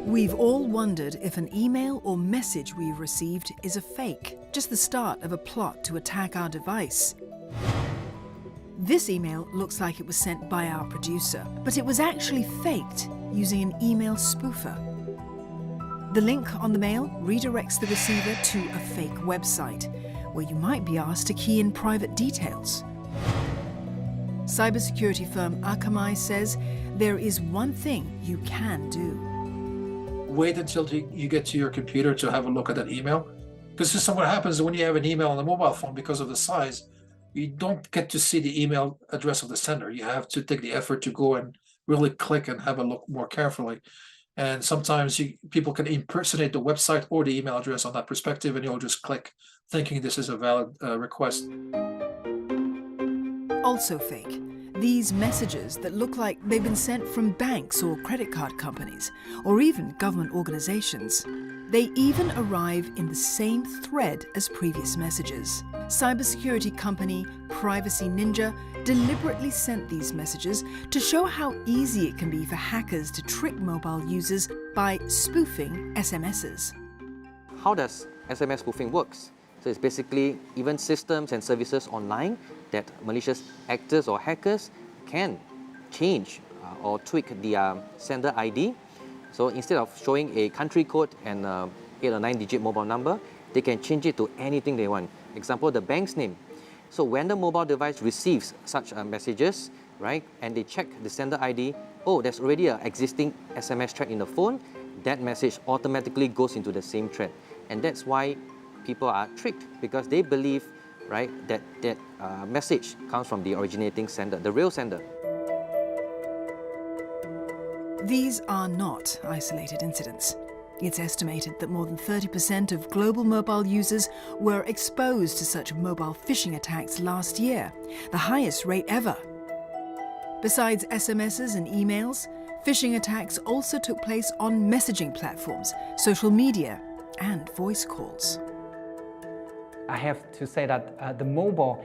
We've all wondered if an email or message we've received is a fake, just the start of a plot to attack our device. This email looks like it was sent by our producer, but it was actually faked using an email spoofer. The link on the mail redirects the receiver to a fake website, where you might be asked to key in private details. Cybersecurity firm Akamai says there is one thing you can do. Wait until you get to your computer to have a look at that email. Because this is what happens when you have an email on a mobile phone. Because of the size, you don't get to see the email address of the sender. You have to take the effort to go and really click and have a look more carefully. And sometimes people can impersonate the website or the email address on that perspective, and you'll just click thinking this is a valid request. Also fake. These messages that look like they've been sent from banks or credit card companies, or even government organizations. They even arrive in the same thread as previous messages. Cybersecurity company Privacy Ninja deliberately sent these messages to show how easy it can be for hackers to trick mobile users by spoofing SMSs. How does SMS spoofing works? So it's basically even systems and services online that malicious actors or hackers can change or tweak the sender ID. So instead of showing a country code and 8 or 9-digit mobile number, they can change it to anything they want. Example, the bank's name. So when the mobile device receives such messages, right, and they check the sender ID, oh, there's already an existing SMS thread in the phone, that message automatically goes into the same thread. And that's why people are tricked, because they believe, right, that message comes from the originating sender, the real sender. These are not isolated incidents. It's estimated that more than 30% of global mobile users were exposed to such mobile phishing attacks last year, the highest rate ever. Besides SMSs and emails, phishing attacks also took place on messaging platforms, social media, and voice calls. I have to say that the mobile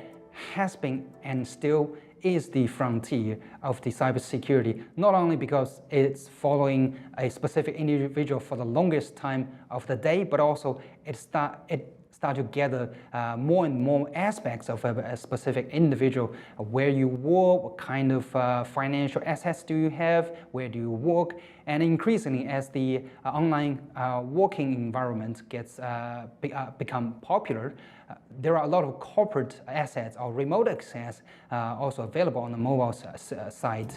has been and still is the frontier of the cybersecurity, not only because it's following a specific individual for the longest time of the day, but also it start to gather more and more aspects of a specific individual, where you work, what kind of financial assets do you have, where do you work, and increasingly as the online working environment gets become popular, there are a lot of corporate assets or remote access also available on the mobile side.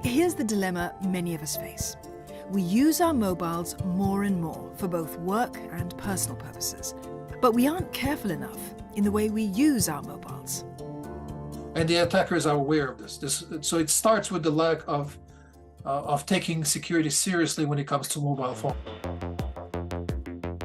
Here's the dilemma many of us face. We use our mobiles more and more for both work and personal purposes, but we aren't careful enough in the way we use our mobiles. And the attackers are aware of this. So it starts with the lack of taking security seriously when it comes to mobile phone.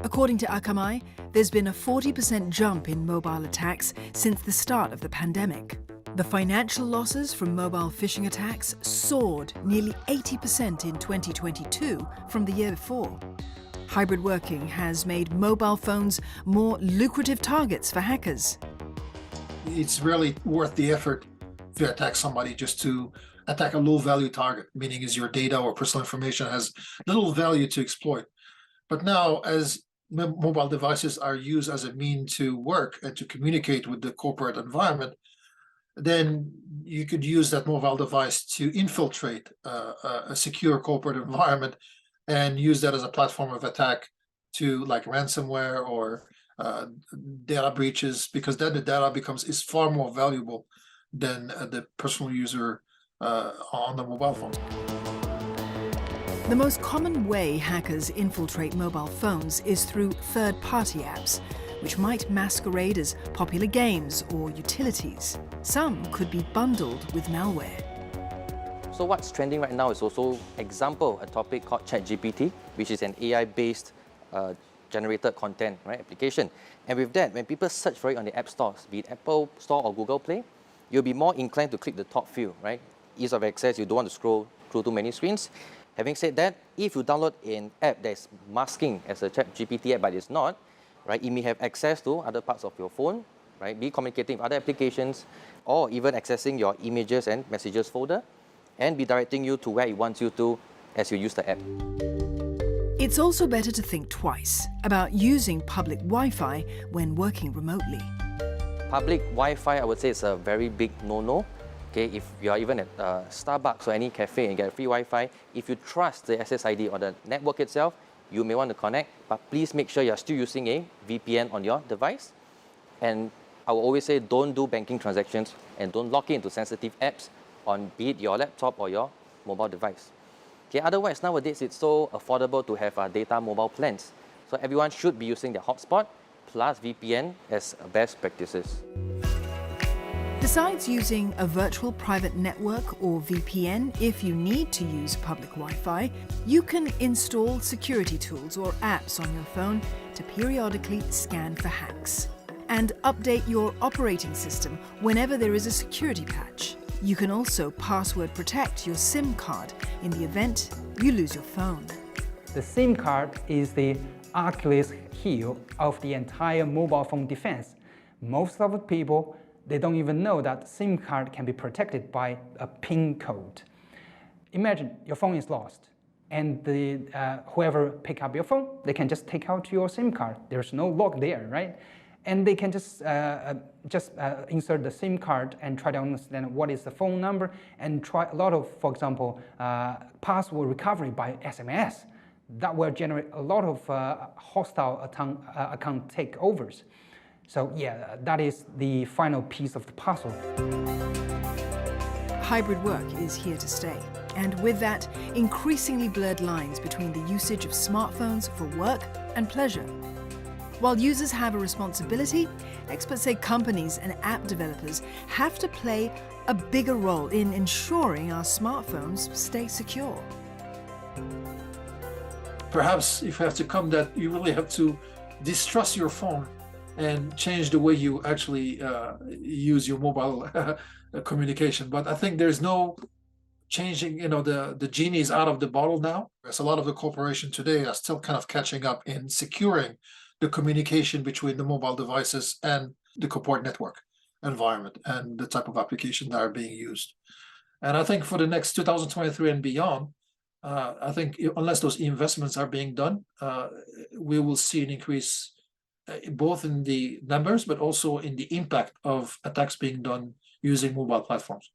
According to Akamai, there's been a 40% jump in mobile attacks since the start of the pandemic. The financial losses from mobile phishing attacks soared nearly 80% in 2022 from the year before. Hybrid working has made mobile phones more lucrative targets for hackers. It's really worth the effort to attack somebody just to attack a low-value target, meaning is your data or personal information has little value to exploit. But now, as mobile devices are used as a means to work and to communicate with the corporate environment, then you could use that mobile device to infiltrate a secure corporate environment and use that as a platform of attack to, like, ransomware or data breaches, because then the data is far more valuable than the personal user on the mobile phone. The most common way hackers infiltrate mobile phones is through third-party apps, which might masquerade as popular games or utilities. Some could be bundled with malware. So what's trending right now is also, example, a topic called ChatGPT, which is an AI-based generated content, right, application. And with that, when people search for it on the app stores, be it Apple Store or Google Play, you'll be more inclined to click the top few, right? Ease of access, you don't want to scroll through too many screens. Having said that, if you download an app that's masking as a ChatGPT app, but it's not, right, it may have access to other parts of your phone, right, be communicating with other applications, or even accessing your images and messages folder. and be directing you to where it wants you to as you use the app. It's also better to think twice about using public Wi-Fi when working remotely. Public Wi-Fi, I would say, is a very big no-no. Okay, if you are even at Starbucks or any cafe and get free Wi-Fi, if you trust the SSID or the network itself, you may want to connect, but please make sure you're still using a VPN on your device. And I will always say, don't do banking transactions and don't log into sensitive apps on be it your laptop or your mobile device. Okay, otherwise, nowadays, it's so affordable to have data mobile plans. So everyone should be using their hotspot plus VPN as best practices. Besides using a virtual private network or VPN if you need to use public Wi-Fi, you can install security tools or apps on your phone to periodically scan for hacks and update your operating system whenever there is a security patch. You can also password protect your SIM card in the event you lose your phone. The SIM card is the Achilles heel of the entire mobile phone defense. Most of the people, they don't even know that SIM card can be protected by a PIN code. Imagine your phone is lost and whoever pick up your phone, they can just take out your SIM card. There's no lock there, right? And they can just insert the SIM card and try to understand what is the phone number and try a lot of, for example, password recovery by SMS. That will generate a lot of hostile account takeovers. So yeah, that is the final piece of the puzzle. Hybrid work is here to stay, and with that, increasingly blurred lines between the usage of smartphones for work and pleasure. While users have a responsibility, experts say companies and app developers have to play a bigger role in ensuring our smartphones stay secure. Perhaps if you have to come that you really have to distrust your phone and change the way you actually use your mobile communication. But I think there's no changing, the genie is out of the bottle now. As a lot of the corporations today are still kind of catching up in securing the communication between the mobile devices and the corporate network environment and the type of application that are being used. And I think for the next 2023 and beyond, I think unless those investments are being done, we will see an increase both in the numbers, but also in the impact of attacks being done using mobile platforms.